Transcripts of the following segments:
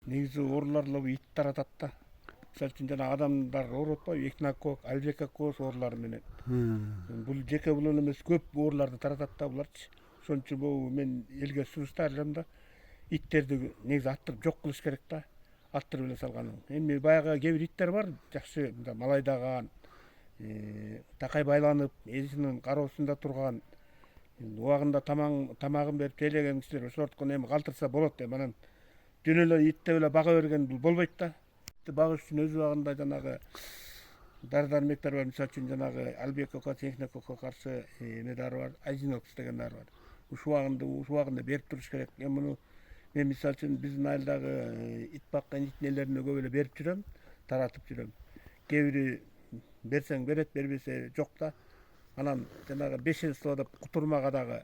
негизи оорулар ит таратат да. Мисалы үчүн жана адамдар ооруп атпайбы, эхинокок, альбекокоз оорулары менен. Бул жеке булун эмес, көп ооруларды таратат да буларчы. Ошон үчүн бул мен элге сунуштарым да иттерди негизи аттырып жок кылыш керек да. Аттырып эле салган. Эми баягы кээ бир иттер бар, жакшы мындай малайдаган, такай байланып, ээсинин кароосунда турган, убагында тамагын берип тейлеген кишилер ошолордукун эми калтырса болот эми анан жөн эле ит деп эле бага берген бул болбойт да. Багыш үчүн өз убагында жанагы дары дармектер бар. Мисалы үчүн жанагы альбекокко, технококко каршы эме дары бар, азинокс деген дары бар. Ушубагында берип туруш керек. Эми муну мен мисалы үчүн биздин айылдагы ит баккан ит энелерине көп эле берип жүрөм, таратып жүрөм. Кээ бири берсең берет, бербесе жок да. Анан жанагы 5 деп кутурмага дагы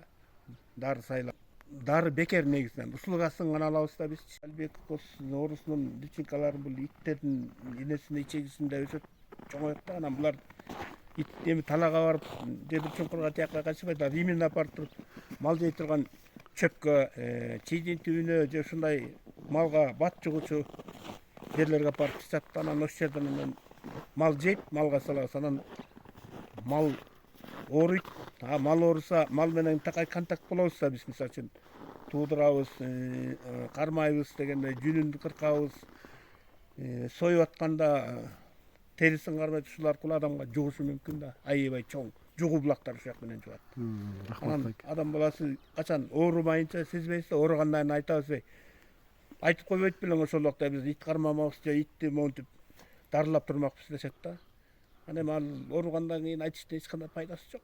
дары сайла. Дары бекер негизинен. Услугасын гана алабыз да биз. Альбекокос оорусунун личинкалары бул иттердин энесинде, ичегисинде өсөт, чоңоет да. Анан булар ит эми талаага барып, же бир чуңкурга тияка качпайт, именно апарып туруп мал жей турган чөпкө, чийдин түбүнө же ушундай малга бат жугучу жерлерге апарып тастат да. Анан ошол жерден анан мал жейт, малга салабыз. Анан мал ооруйт. Мал ооруса, мал менен такай контакт болобуз да биз, мисалы үчүн туудурабыз, кармайбыз дегенде жүнүн кыркабыз, союп атканда терисин кармайт, ушул аркылуу адамга жугушу мүмкүн да. Аябай чоң жугуу булактар ушул жак менен жугат. Анан адам баласы качан оорумайынча сезбейбиз да, ооругандан кийин айтабыз, айтып койбойт белең ошол убакта биз ит кармамакчы же итти монтип дарылап турмакпыз дешет да. Анан эми ал ооругандан кийин айтыштын эч кандай пайдасы жок.